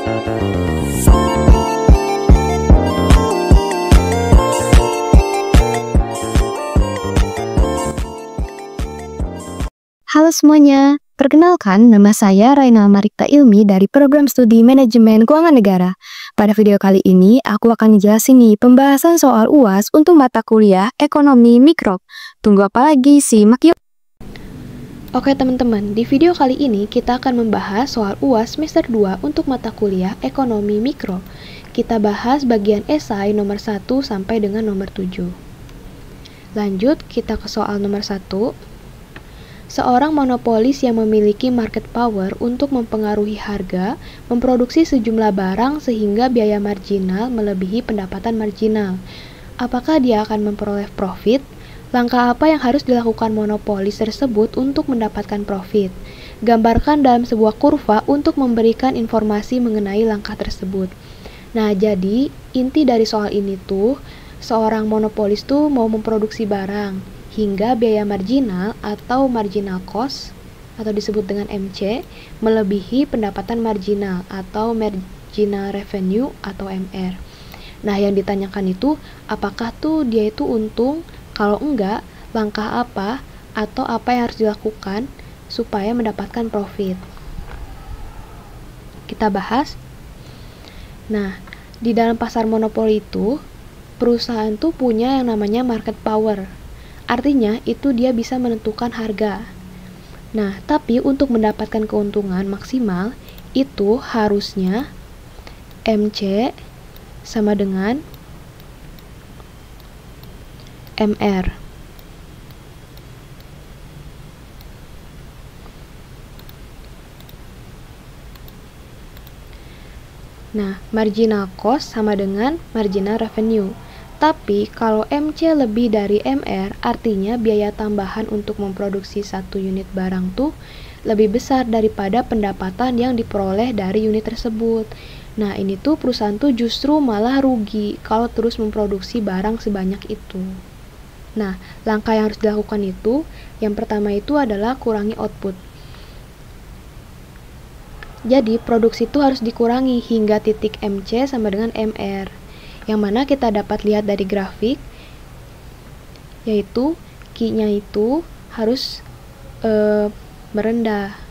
Halo semuanya, perkenalkan nama saya Raina Marikta Ilmi dari Program Studi Manajemen Keuangan Negara. Pada video kali ini, aku akan jelasin nih pembahasan soal UAS untuk mata kuliah Ekonomi Mikro. Tunggu apa lagi, simak yuk! Oke teman-teman, di video kali ini kita akan membahas soal UAS semester 2 untuk mata kuliah Ekonomi Mikro. Kita bahas bagian esai nomor 1 sampai dengan nomor 7. Lanjut, kita ke soal nomor 1. Seorang monopolis yang memiliki market power untuk mempengaruhi harga, memproduksi sejumlah barang sehingga biaya marginal melebihi pendapatan marginal. Apakah dia akan memperoleh profit? Langkah apa yang harus dilakukan monopolis tersebut untuk mendapatkan profit? Gambarkan dalam sebuah kurva untuk memberikan informasi mengenai langkah tersebut. Nah, jadi inti dari soal ini tuh, seorang monopolis tuh mau memproduksi barang hingga biaya marginal atau marginal cost atau disebut dengan MC melebihi pendapatan marginal atau marginal revenue atau MR. Nah, yang ditanyakan itu apakah tuh dia itu untung? Kalau enggak, langkah apa atau apa yang harus dilakukan supaya mendapatkan profit? Kita bahas. Nah, di dalam pasar monopoli itu perusahaan tuh punya yang namanya market power. Artinya, itu dia bisa menentukan harga. Nah, tapi untuk mendapatkan keuntungan maksimal, itu harusnya MC sama dengan MR. Nah, marginal cost sama dengan marginal revenue. Tapi kalau MC lebih dari MR, artinya biaya tambahan untuk memproduksi satu unit barang tuh lebih besar daripada pendapatan yang diperoleh dari unit tersebut. Nah, ini tuh perusahaan tuh justru malah rugi kalau terus memproduksi barang sebanyak itu. Nah, langkah yang harus dilakukan itu, yang pertama itu adalah kurangi output. Jadi, produksi itu harus dikurangi hingga titik MC sama dengan MR. Yang mana kita dapat lihat dari grafik, yaitu Q-nya itu harus merendah.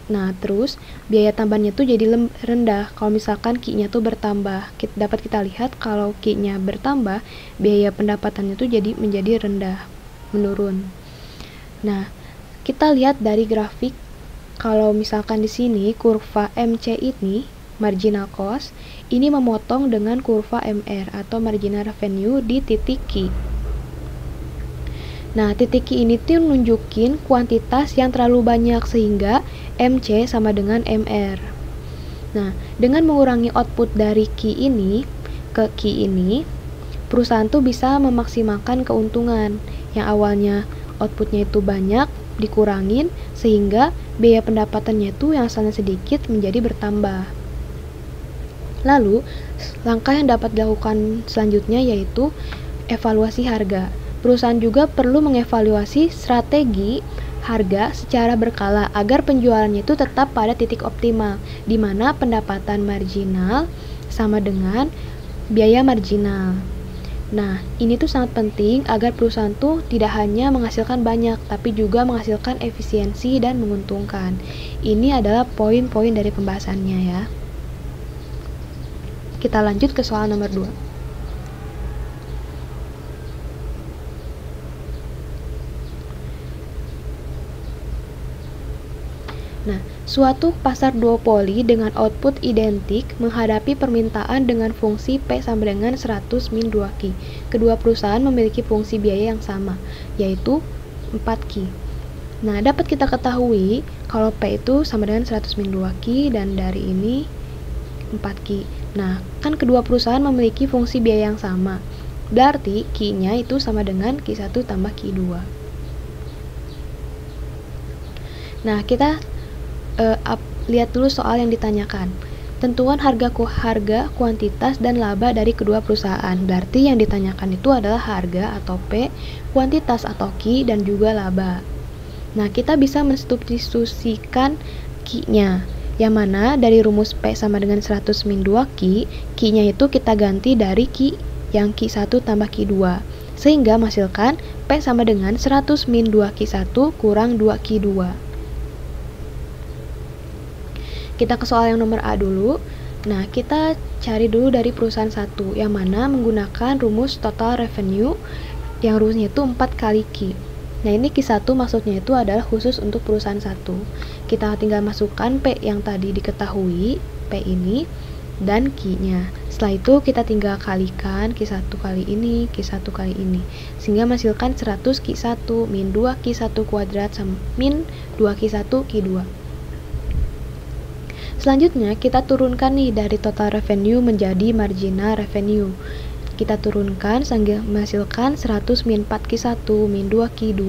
Nah, terus biaya tambahannya tuh jadi rendah kalau misalkan Q-nya tuh bertambah. Dapat kita lihat kalau Q-nya bertambah, biaya pendapatannya tuh jadi menjadi rendah, menurun. Nah, kita lihat dari grafik, kalau misalkan di sini kurva MC ini marginal cost, ini memotong dengan kurva MR atau marginal revenue di titik Q. Nah, titik Q ini tuh nunjukin kuantitas yang terlalu banyak sehingga MC sama dengan MR. Nah, dengan mengurangi output dari Q ini ke Q ini, perusahaan tuh bisa memaksimalkan keuntungan. Yang awalnya outputnya itu banyak, dikurangin sehingga biaya pendapatannya tuh yang asalnya sedikit menjadi bertambah. Lalu, langkah yang dapat dilakukan selanjutnya yaitu evaluasi harga. Perusahaan juga perlu mengevaluasi strategi harga secara berkala agar penjualannya itu tetap pada titik optimal, di mana pendapatan marginal sama dengan biaya marginal. Nah, ini tuh sangat penting agar perusahaan tuh tidak hanya menghasilkan banyak, tapi juga menghasilkan efisiensi dan menguntungkan. Ini adalah poin-poin dari pembahasannya ya. Kita lanjut ke soal nomor 2. Nah, suatu pasar duopoli dengan output identik menghadapi permintaan dengan fungsi P sama dengan 100 min 2Q. Kedua perusahaan memiliki fungsi biaya yang sama, yaitu 4Q. Nah, dapat kita ketahui kalau P itu sama dengan 100 min 2Q dan dari ini 4Q. Nah, kan kedua perusahaan memiliki fungsi biaya yang sama. Berarti Q-nya itu sama dengan Q1 tambah Q2. Nah, kita lihat dulu soal yang ditanyakan. Tentuan harga, kuantitas, dan laba dari kedua perusahaan. Berarti yang ditanyakan itu adalah harga atau P, kuantitas atau Q, dan juga laba. Nah, kita bisa mensubstitusikan Q-nya. Yang mana dari rumus P sama dengan 100 min 2Q, Q-nya itu kita ganti dari Q yang Q1 tambah Q2. Sehingga menghasilkan P sama dengan 100 min 2Q1 kurang 2Q2. Kita ke soal yang nomor A dulu. Nah, kita cari dulu dari perusahaan 1, yang mana menggunakan rumus total revenue, yang rumusnya itu 4 kali Q. Nah, ini Q1 maksudnya itu adalah khusus untuk perusahaan 1. Kita tinggal masukkan P yang tadi diketahui, P ini, dan Q-nya. Setelah itu kita tinggal kalikan Q1 kali ini, Q1 kali ini. Sehingga menghasilkan 100 Q1 min 2 Q1 kuadrat sama min 2 Q1 Q2. Selanjutnya kita turunkan nih dari total revenue menjadi marginal revenue. Kita turunkan sambil menghasilkan 100 min 4 Q1 min 2 Q2.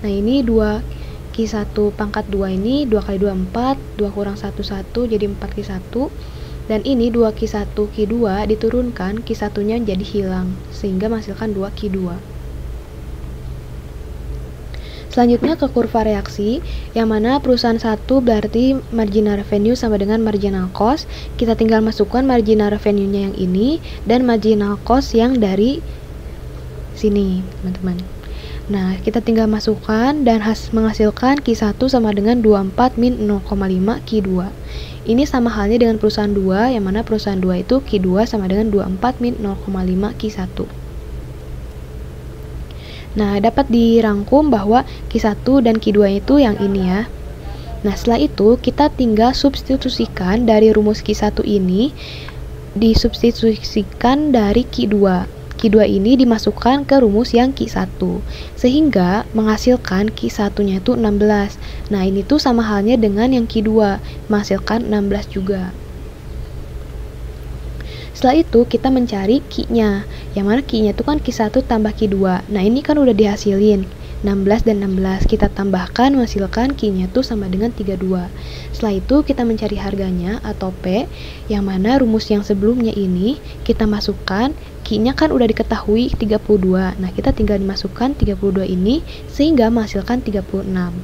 Nah, ini 2 Q1 pangkat 2 ini 2 kali 2 4, 2 kurang 1 1 jadi 4 Q1. Dan ini 2 Q1 Q2 diturunkan, Q1-nya jadi hilang sehingga menghasilkan 2 Q2. Selanjutnya ke kurva reaksi, yang mana perusahaan 1 berarti marginal revenue sama dengan marginal cost. Kita tinggal masukkan marginal revenue-nya yang ini dan marginal cost yang dari sini, teman-teman. Nah, kita tinggal masukkan dan menghasilkan Q1 sama dengan 24 min 0,5 Q2. Ini sama halnya dengan perusahaan 2, yang mana perusahaan 2 itu Q2 sama dengan 24 min 0,5 Q1. Nah, dapat dirangkum bahwa Q1 dan Q2 itu yang ini ya. Nah, setelah itu kita tinggal substitusikan dari rumus Q1 ini, disubstitusikan dari Q2. Q2 ini dimasukkan ke rumus yang Q1, sehingga menghasilkan Q1-nya itu 16. Nah, ini tuh sama halnya dengan yang Q2, menghasilkan 16 juga. Setelah itu kita mencari Q-nya, yang mana Q-nya itu kan Q1 tambah Q2. Nah, ini kan udah dihasilin 16 dan 16, kita tambahkan menghasilkan Q-nya itu sama dengan 32. Setelah itu kita mencari harganya atau P, yang mana rumus yang sebelumnya ini kita masukkan, Q-nya kan udah diketahui 32. Nah, kita tinggal dimasukkan 32 ini sehingga menghasilkan 36.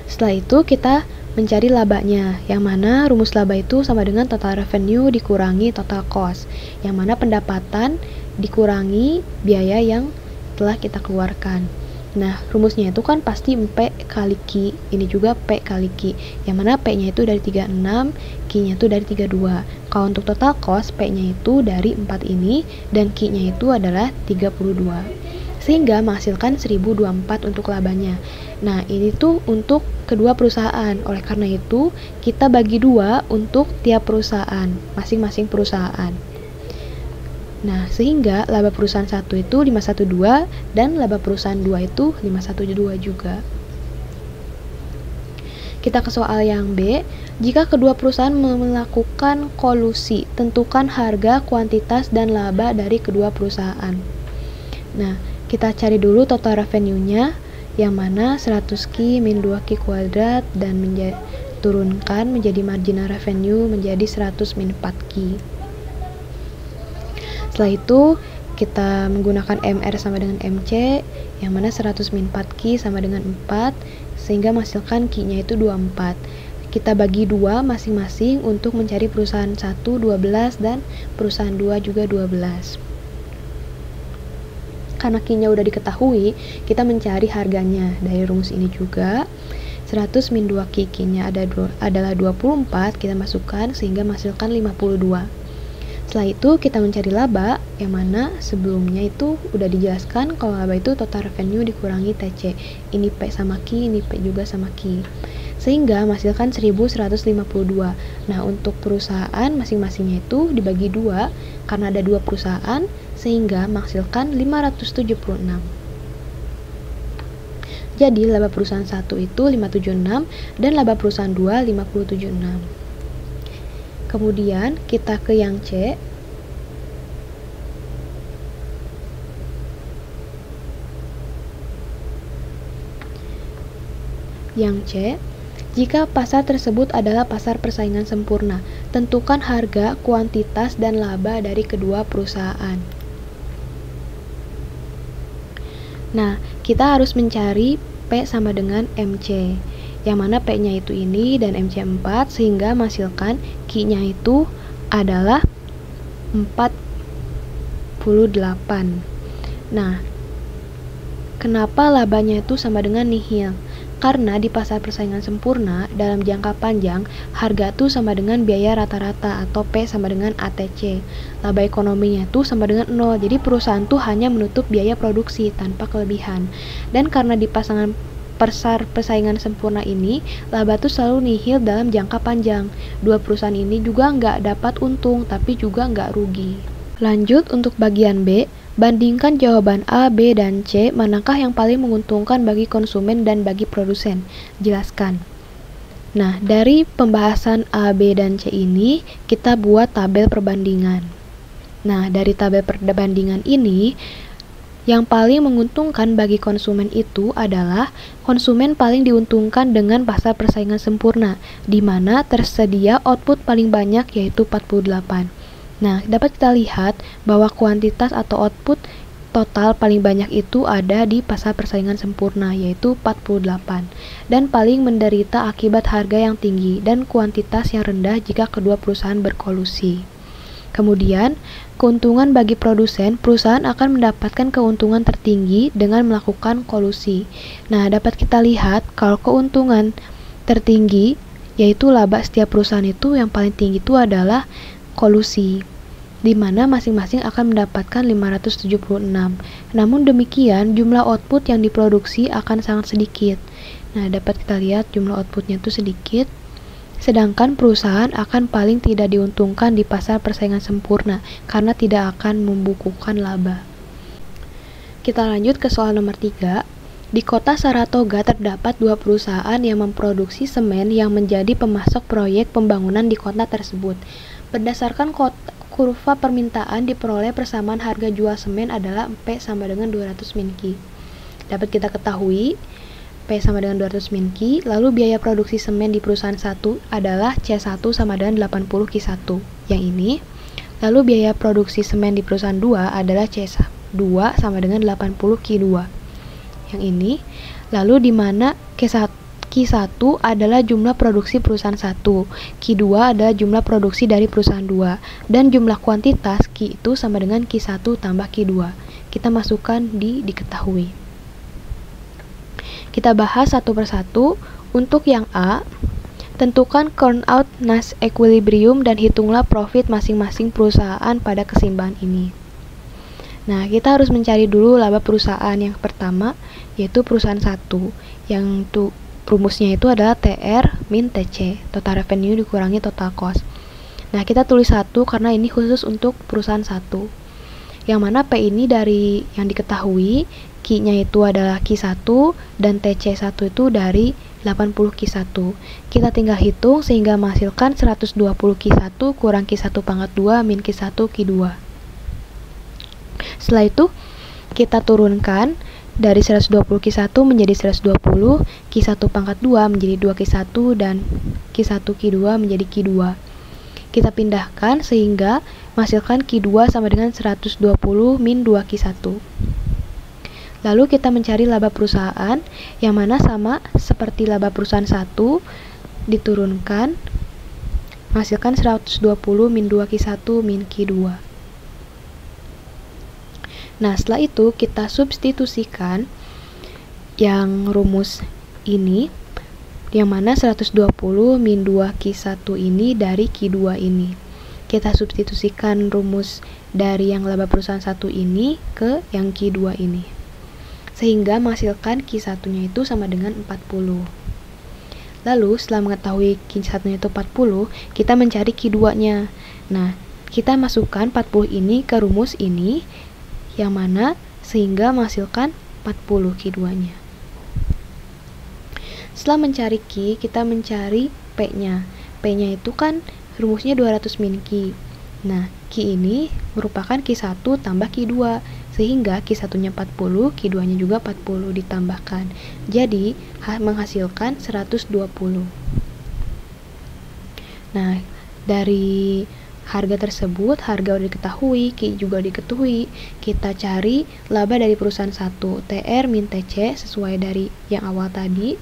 Setelah itu kita mencari labanya, yang mana rumus laba itu sama dengan total revenue dikurangi total cost, yang mana pendapatan dikurangi biaya yang telah kita keluarkan. Nah, rumusnya itu kan pasti P kali Q, ini juga P kali Q, yang mana P-nya itu dari 36, Q-nya itu dari 32. Kalau untuk total cost, P-nya itu dari 4 ini, dan Q-nya itu adalah 32. Sehingga menghasilkan 1024 untuk labanya. Nah, ini tuh untuk kedua perusahaan. Oleh karena itu, kita bagi dua untuk tiap perusahaan, masing-masing perusahaan. Nah, sehingga laba perusahaan 1 itu 512 dan laba perusahaan 2 itu 512 juga. Kita ke soal yang B. Jika kedua perusahaan melakukan kolusi, tentukan harga, kuantitas, dan laba dari kedua perusahaan. Nah, kita cari dulu total revenue-nya, yang mana 100Q min 2Q kuadrat dan turunkan menjadi marginal revenue menjadi 100 min 4Q. Setelah itu kita menggunakan MR sama dengan MC, yang mana 100 min 4Q sama dengan 4, sehingga menghasilkan Q-nya itu 24. Kita bagi dua masing-masing untuk mencari perusahaan 1 12 dan perusahaan 2 juga 12. Karena Q-nya udah diketahui, kita mencari harganya dari rumus ini juga. 100 min 2Q, Q-nya adalah 24, kita masukkan sehingga menghasilkan 52. Setelah itu kita mencari laba, yang mana sebelumnya itu udah dijelaskan kalau laba itu total revenue dikurangi TC. Ini P sama Q, ini P juga sama Q. Sehingga menghasilkan 1152. Nah, untuk perusahaan masing-masingnya itu dibagi dua, karena ada dua perusahaan, sehingga menghasilkan 576. Jadi, laba perusahaan 1 itu 576, dan laba perusahaan 2 576. Kemudian kita ke yang C. Yang C, jika pasar tersebut adalah pasar persaingan sempurna, tentukan harga, kuantitas, dan laba dari kedua perusahaan. Nah, kita harus mencari P sama dengan MC, yang mana P-nya itu ini dan MC 4, sehingga menghasilkan Q-nya itu adalah 48. Nah, kenapa labanya itu sama dengan nihil? Karena di pasar persaingan sempurna, dalam jangka panjang, harga itu sama dengan biaya rata-rata atau P sama dengan ATC. Laba ekonominya itu sama dengan 0, jadi perusahaan tuh hanya menutup biaya produksi tanpa kelebihan. Dan karena di pasar persaingan sempurna ini, laba tuh selalu nihil dalam jangka panjang. Dua perusahaan ini juga nggak dapat untung, tapi juga nggak rugi. Lanjut untuk bagian B. Bandingkan jawaban A, B, dan C, manakah yang paling menguntungkan bagi konsumen dan bagi produsen? Jelaskan. Nah, dari pembahasan A, B, dan C ini, kita buat tabel perbandingan. Nah, dari tabel perbandingan ini, yang paling menguntungkan bagi konsumen itu adalah konsumen paling diuntungkan dengan pasar persaingan sempurna, di mana tersedia output paling banyak yaitu 48. Nah, dapat kita lihat bahwa kuantitas atau output total paling banyak itu ada di pasar persaingan sempurna, yaitu 48, dan paling menderita akibat harga yang tinggi dan kuantitas yang rendah jika kedua perusahaan berkolusi. Kemudian, keuntungan bagi produsen, perusahaan akan mendapatkan keuntungan tertinggi dengan melakukan kolusi. Nah, dapat kita lihat kalau keuntungan tertinggi, yaitu laba setiap perusahaan itu yang paling tinggi itu adalah kolusi, di mana masing-masing akan mendapatkan 576. Namun demikian, jumlah output yang diproduksi akan sangat sedikit. Nah, dapat kita lihat jumlah outputnya itu sedikit, sedangkan perusahaan akan paling tidak diuntungkan di pasar persaingan sempurna karena tidak akan membukukan laba. Kita lanjut ke soal nomor 3. Di kota Saratoga terdapat dua perusahaan yang memproduksi semen yang menjadi pemasok proyek pembangunan di kota tersebut. Berdasarkan kurva permintaan diperoleh persamaan harga jual semen adalah P sama dengan 200 min Q. Dapat kita ketahui P sama dengan 200 min Q, lalu biaya produksi semen di perusahaan 1 adalah C1 sama dengan 80 Q1 yang ini. Lalu biaya produksi semen di perusahaan 2 adalah C2 sama dengan 80 Q2 yang ini. Lalu di mana Q1 adalah jumlah produksi perusahaan 1, Q2 adalah jumlah produksi dari perusahaan 2, dan jumlah kuantitas Q itu sama dengan Q1 tambah Q2. Kita masukkan di diketahui. Kita bahas satu persatu. Untuk yang A, tentukan Carnot Nash equilibrium dan hitunglah profit masing-masing perusahaan pada keseimbangan ini. Nah, kita harus mencari dulu laba perusahaan yang pertama, yaitu perusahaan 1, yang rumusnya itu adalah TR min TC, total revenue dikurangi total cost. Nah, kita tulis 1 karena ini khusus untuk perusahaan 1. Yang mana P ini dari yang diketahui, Q-nya itu adalah Q1 dan TC1 itu dari 80 Q1. Kita tinggal hitung sehingga menghasilkan 120 Q1 kurang Q1 pangkat 2 min Q1 Q2. Setelah itu, kita turunkan dari 120 Q1 menjadi 120, Q1 pangkat 2 menjadi 2 Q1, dan Q1 Q2 menjadi Q2. Kita pindahkan sehingga menghasilkan Q2 sama dengan 120 min 2 Q1. Lalu kita mencari laba perusahaan, yang mana sama seperti laba perusahaan 1, diturunkan, menghasilkan 120 min 2 Q1 min Q2. Nah, setelah itu kita substitusikan yang rumus ini, yang mana 120 min 2 Q1 ini dari Q2 ini. Kita substitusikan rumus dari yang laba perusahaan 1 ini ke yang Q2 ini, sehingga menghasilkan Q1-nya itu sama dengan 40. Lalu, setelah mengetahui Q1-nya itu 40, kita mencari Q2-nya. Nah, kita masukkan 40 ini ke rumus ini, yang mana sehingga menghasilkan 40 Q2-nya. Setelah mencari Q, kita mencari P-nya. P-nya itu kan rumusnya 200 min Q. Nah, Q ini merupakan Q1 tambah Q2, sehingga Q1-nya 40, Q2-nya juga 40 ditambahkan. Jadi, menghasilkan 120. Nah, dari harga tersebut, harga udah diketahui, Q juga diketahui. Kita cari laba dari perusahaan 1, TR min TC sesuai dari yang awal tadi.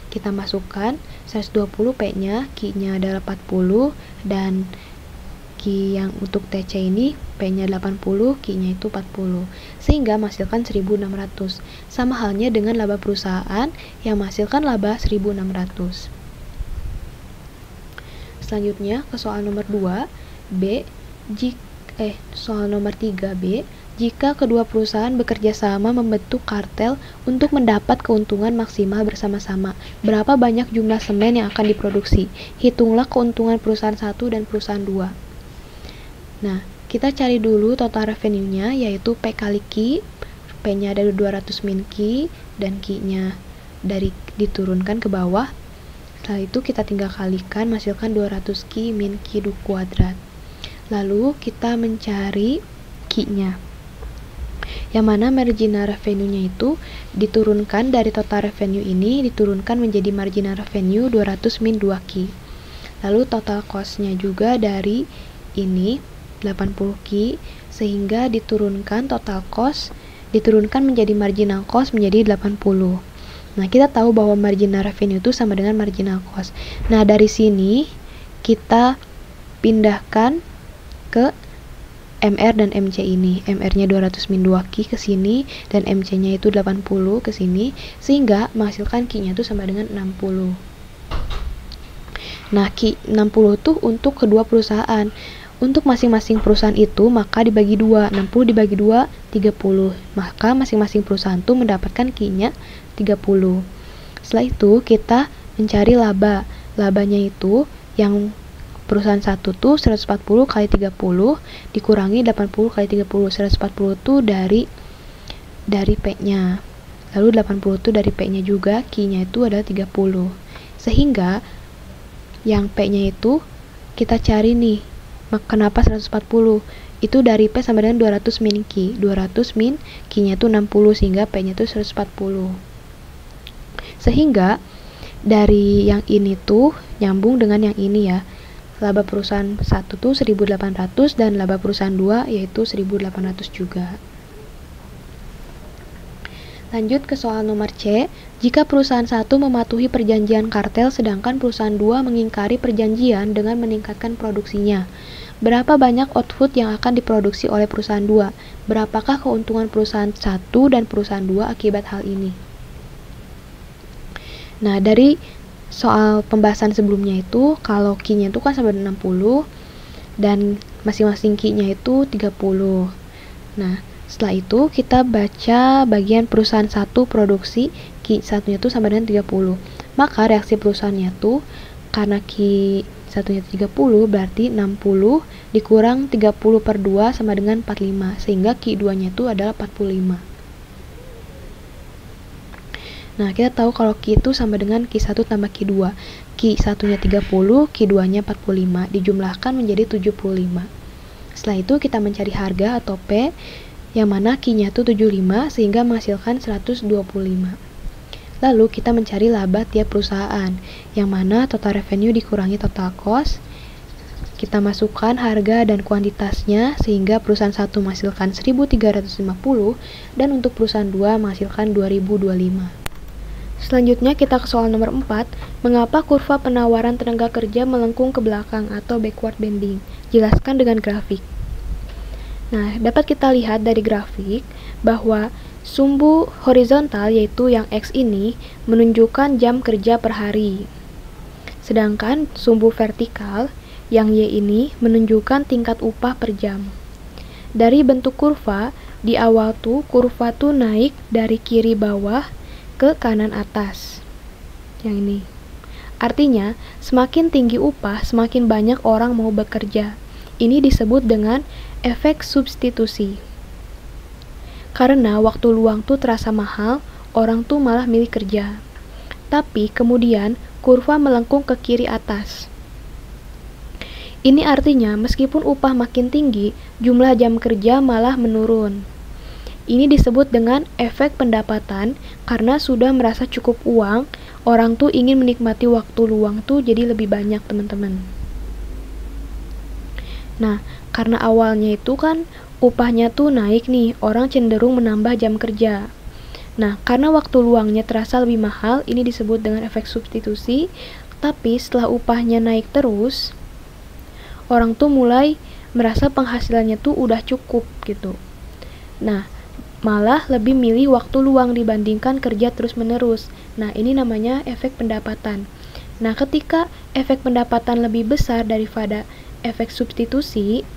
Kita masukkan 120 P-nya, Q-nya adalah 40, dan Q yang untuk TC ini P-nya 80, Q-nya itu 40, sehingga menghasilkan 1.600. Sama halnya dengan laba perusahaan yang menghasilkan laba 1.600. Selanjutnya ke soal nomor 2, soal nomor 3B, jika kedua perusahaan bekerja sama membentuk kartel untuk mendapat keuntungan maksimal bersama-sama, berapa banyak jumlah semen yang akan diproduksi? Hitunglah keuntungan perusahaan 1 dan perusahaan 2. Nah, kita cari dulu total revenue-nya, yaitu P kali Q. P-nya dari 200 min Q, dan Q-nya diturunkan ke bawah. Setelah itu kita tinggal kalikan, menghasilkan 200 Q min Q kuadrat. Lalu kita mencari Q-nya, yang mana marginal revenue-nya itu diturunkan dari total revenue ini, diturunkan menjadi marginal revenue 200 min 2Q. Lalu total cost-nya juga dari ini 80Q, sehingga diturunkan total cost, diturunkan menjadi marginal cost menjadi 80. Nah, kita tahu bahwa marginal revenue itu sama dengan marginal cost. Nah, dari sini kita pindahkan ke MR dan MC ini. MR-nya 200 min 2Q ke sini, dan MC-nya itu 80 ke sini, sehingga menghasilkan Q-nya itu sama dengan 60. Nah, Q 60 itu untuk kedua perusahaan. Untuk masing-masing perusahaan itu, maka dibagi 2. 60 dibagi 2, 30. Maka masing-masing perusahaan itu mendapatkan Q-nya 30. Setelah itu, kita mencari laba. Labanya itu yang perusahaan 1 tuh 140 kali 30 dikurangi 80 kali 30. 140 itu dari P-nya. Lalu 80 itu dari P-nya juga, Q-nya itu adalah 30. Sehingga yang P-nya itu kita cari nih. Kenapa 140? Itu dari P sama dengan 200 min Q. 200 min Q-nya itu 60, sehingga P-nya itu 140. Sehingga dari yang ini tuh nyambung dengan yang ini ya. Laba perusahaan 1 tuh 1.800 dan laba perusahaan 2 yaitu 1.800 juga. Lanjut ke soal nomor C. Jika perusahaan 1 mematuhi perjanjian kartel sedangkan perusahaan 2 mengingkari perjanjian dengan meningkatkan produksinya, berapa banyak output yang akan diproduksi oleh perusahaan 2? Berapakah keuntungan perusahaan 1 dan perusahaan 2 akibat hal ini? Nah, dari soal pembahasan sebelumnya itu, kalau Q-nya itu kan sama dengan 60 dan masing-masing Q-nya itu 30. Nah, setelah itu kita baca bagian perusahaan 1 produksi, Q1-nya itu sama dengan 30. Maka reaksi perusahaannya itu, karena Q1-nya 30, berarti 60 dikurang 30 per 2 sama dengan 45, sehingga Q2-nya itu adalah 45. Nah, kita tahu kalau Q itu sama dengan Q1 tambah Q2. Q1-nya 30, Q2-nya 45, dijumlahkan menjadi 75. Setelah itu kita mencari harga atau P, yang mana Q-nya itu 75, sehingga menghasilkan 125. Lalu kita mencari laba tiap perusahaan, yang mana total revenue dikurangi total cost. Kita masukkan harga dan kuantitasnya, sehingga perusahaan 1 menghasilkan 1.350, dan untuk perusahaan 2 menghasilkan 2.025. Selanjutnya kita ke soal nomor 4. Mengapa kurva penawaran tenaga kerja melengkung ke belakang atau backward bending? Jelaskan dengan grafik. Nah, dapat kita lihat dari grafik bahwa sumbu horizontal, yaitu yang X ini, menunjukkan jam kerja per hari. Sedangkan sumbu vertikal, yang Y ini, menunjukkan tingkat upah per jam. Dari bentuk kurva, di awal tuh kurva tuh naik dari kiri bawah ke kanan atas. Yang ini. Artinya, semakin tinggi upah, semakin banyak orang mau bekerja. Ini disebut dengan efek substitusi. Karena waktu luang tuh terasa mahal, orang tuh malah milih kerja. Tapi kemudian kurva melengkung ke kiri atas. Ini artinya meskipun upah makin tinggi, jumlah jam kerja malah menurun. Ini disebut dengan efek pendapatan, karena sudah merasa cukup uang, orang tuh ingin menikmati waktu luang tuh jadi lebih banyak, teman-teman. Nah, karena awalnya itu kan upahnya tuh naik nih, orang cenderung menambah jam kerja. Nah, karena waktu luangnya terasa lebih mahal, ini disebut dengan efek substitusi. Tapi setelah upahnya naik terus, orang tuh mulai merasa penghasilannya tuh udah cukup gitu. Nah, malah lebih milih waktu luang dibandingkan kerja terus-menerus. Nah, ini namanya efek pendapatan. Nah, ketika efek pendapatan lebih besar daripada efek substitusi,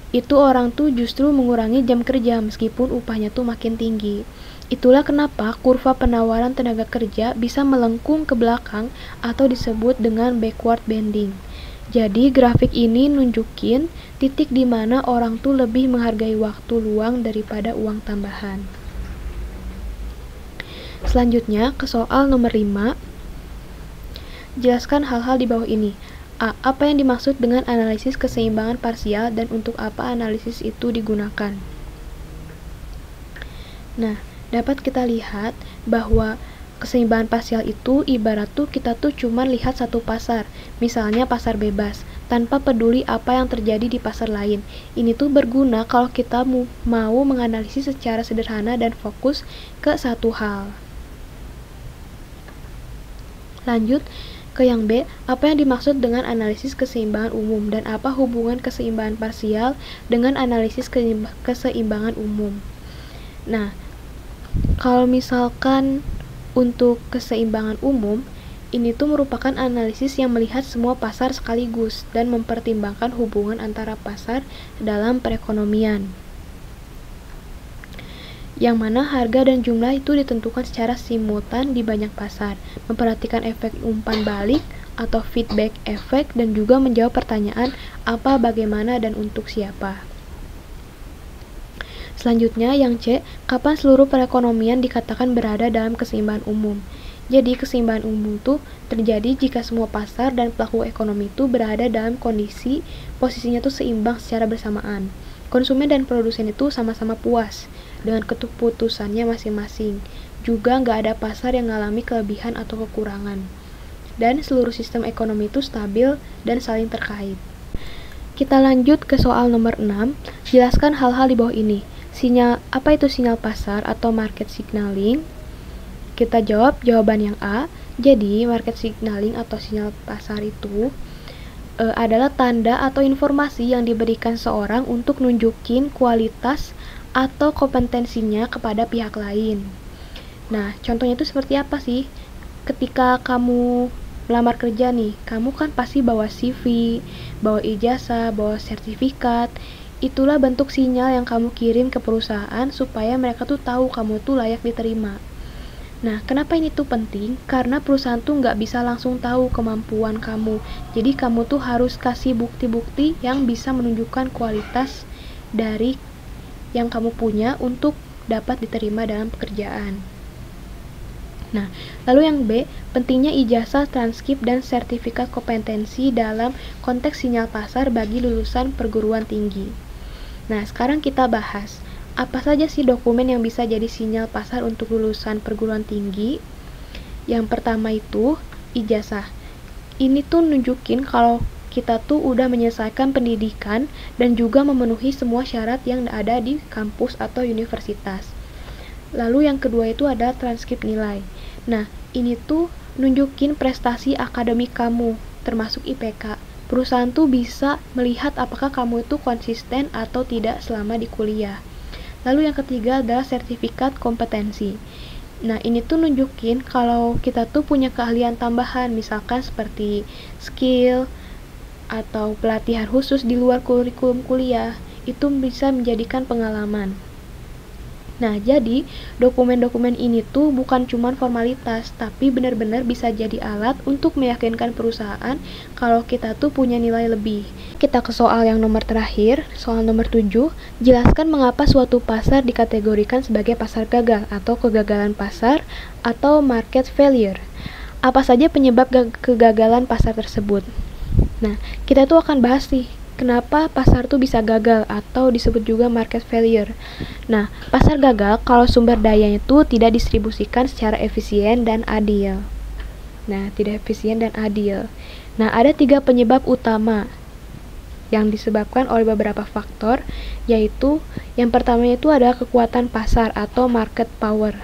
itu orang tuh justru mengurangi jam kerja meskipun upahnya tuh makin tinggi. Itulah kenapa kurva penawaran tenaga kerja bisa melengkung ke belakang atau disebut dengan backward bending. Jadi grafik ini nunjukin titik di mana orang tuh lebih menghargai waktu luang daripada uang tambahan. Selanjutnya ke soal nomor 5. Jelaskan hal-hal di bawah ini. A. Apa yang dimaksud dengan analisis keseimbangan parsial dan untuk apa analisis itu digunakan? Nah, dapat kita lihat bahwa keseimbangan parsial itu ibarat tuh kita tuh cuma lihat satu pasar, misalnya pasar bebas, tanpa peduli apa yang terjadi di pasar lain. Ini tuh berguna kalau kita mau menganalisis secara sederhana dan fokus ke satu hal. Lanjut ke yang B, apa yang dimaksud dengan analisis keseimbangan umum dan apa hubungan keseimbangan parsial dengan analisis keseimbangan umum. Nah, kalau misalkan untuk keseimbangan umum, ini tuh merupakan analisis yang melihat semua pasar sekaligus dan mempertimbangkan hubungan antara pasar dalam perekonomian. Yang mana harga dan jumlah itu ditentukan secara simultan di banyak pasar, memperhatikan efek umpan balik atau feedback effect dan juga menjawab pertanyaan apa, bagaimana, dan untuk siapa. Selanjutnya yang C, kapan seluruh perekonomian dikatakan berada dalam keseimbangan umum. Jadi keseimbangan umum itu terjadi jika semua pasar dan pelaku ekonomi itu berada dalam kondisi posisinya itu seimbang secara bersamaan. Konsumen dan produsen itu sama-sama puas dengan keputusannya masing-masing. Juga nggak ada pasar yang mengalami kelebihan atau kekurangan. Dan seluruh sistem ekonomi itu stabil dan saling terkait. Kita lanjut ke soal nomor 6. Jelaskan hal-hal di bawah ini. Apa itu sinyal pasar atau market signaling? Kita jawab jawaban yang A. Jadi, market signaling atau sinyal pasar itu adalah tanda atau informasi yang diberikan seorang untuk nunjukin kualitas atau kompetensinya kepada pihak lain. Nah, contohnya itu seperti apa sih? Ketika kamu melamar kerja nih, kamu kan pasti bawa CV, bawa ijazah, bawa sertifikat. Itulah bentuk sinyal yang kamu kirim ke perusahaan supaya mereka tuh tahu kamu tuh layak diterima. Nah, kenapa ini tuh penting? Karena perusahaan tuh nggak bisa langsung tahu kemampuan kamu. Jadi kamu tuh harus kasih bukti-bukti yang bisa menunjukkan kualitas dari yang kamu punya untuk dapat diterima dalam pekerjaan. Nah, lalu yang B, pentingnya ijazah, transkrip, dan sertifikat kompetensi dalam konteks sinyal pasar bagi lulusan perguruan tinggi. Nah, sekarang kita bahas, apa saja sih dokumen yang bisa jadi sinyal pasar untuk lulusan perguruan tinggi? Yang pertama itu, ijazah. Ini tuh nunjukin kalau kita tuh udah menyelesaikan pendidikan dan juga memenuhi semua syarat yang ada di kampus atau universitas. Lalu yang kedua itu ada transkrip nilai. Nah, ini tuh nunjukin prestasi akademik kamu, termasuk IPK. Perusahaan tuh bisa melihat apakah kamu itu konsisten atau tidak selama di kuliah. Lalu yang ketiga adalah sertifikat kompetensi. Nah, ini tuh nunjukin kalau kita tuh punya keahlian tambahan, misalkan seperti skill atau pelatihan khusus di luar kurikulum kuliah. Itu bisa menjadikan pengalaman. Nah, jadi dokumen-dokumen ini tuh bukan cuma formalitas, tapi benar-benar bisa jadi alat untuk meyakinkan perusahaan kalau kita tuh punya nilai lebih. Kita ke soal yang nomor terakhir, soal nomor 7. Jelaskan mengapa suatu pasar dikategorikan sebagai pasar gagal atau kegagalan pasar atau market failure. Apa saja penyebab kegagalan pasar tersebut? Nah, kita tuh akan bahas nih, kenapa pasar tuh bisa gagal atau disebut juga market failure. Nah, pasar gagal kalau sumber dayanya itu tidak distribusikan secara efisien dan adil. Nah, tidak efisien dan adil. Nah, ada 3 penyebab utama yang disebabkan oleh beberapa faktor, yaitu yang pertama itu adalah kekuatan pasar atau market power.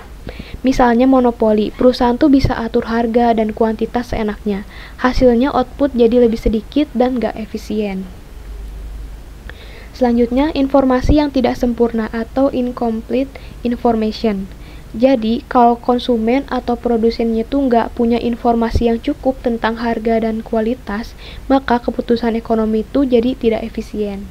Misalnya monopoli, perusahaan tuh bisa atur harga dan kuantitas seenaknya. Hasilnya output jadi lebih sedikit dan gak efisien. Selanjutnya, informasi yang tidak sempurna atau incomplete information. Jadi, kalau konsumen atau produsennya tuh nggak punya informasi yang cukup tentang harga dan kualitas, maka keputusan ekonomi itu jadi tidak efisien.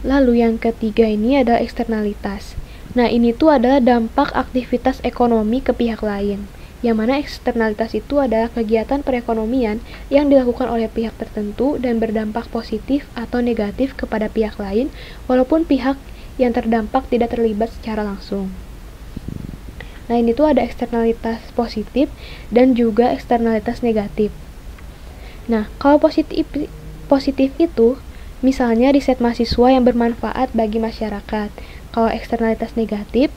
Lalu yang ketiga ini adalah eksternalitas. Nah, ini tuh adalah dampak aktivitas ekonomi ke pihak lain. Yang mana eksternalitas itu adalah kegiatan perekonomian yang dilakukan oleh pihak tertentu dan berdampak positif atau negatif kepada pihak lain, walaupun pihak yang terdampak tidak terlibat secara langsung. Nah, ini tuh ada eksternalitas positif dan juga eksternalitas negatif. Nah, kalau positif itu misalnya riset mahasiswa yang bermanfaat bagi masyarakat. Kalau eksternalitas negatif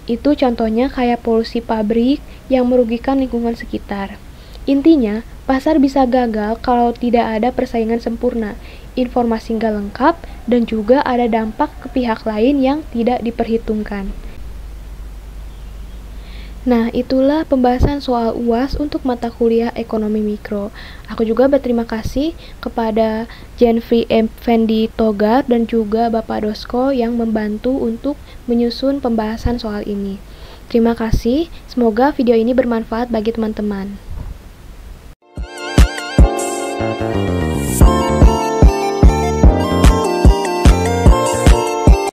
itu contohnya kayak polusi pabrik yang merugikan lingkungan sekitar. Intinya, pasar bisa gagal kalau tidak ada persaingan sempurna, informasi nggak lengkap, dan juga ada dampak ke pihak lain yang tidak diperhitungkan. Nah, itulah pembahasan soal UAS untuk mata kuliah Ekonomi Mikro. Aku juga berterima kasih kepada Jenfri Effendi Togar dan juga Bapak Dosko yang membantu untuk menyusun pembahasan soal ini. Terima kasih, semoga video ini bermanfaat bagi teman-teman.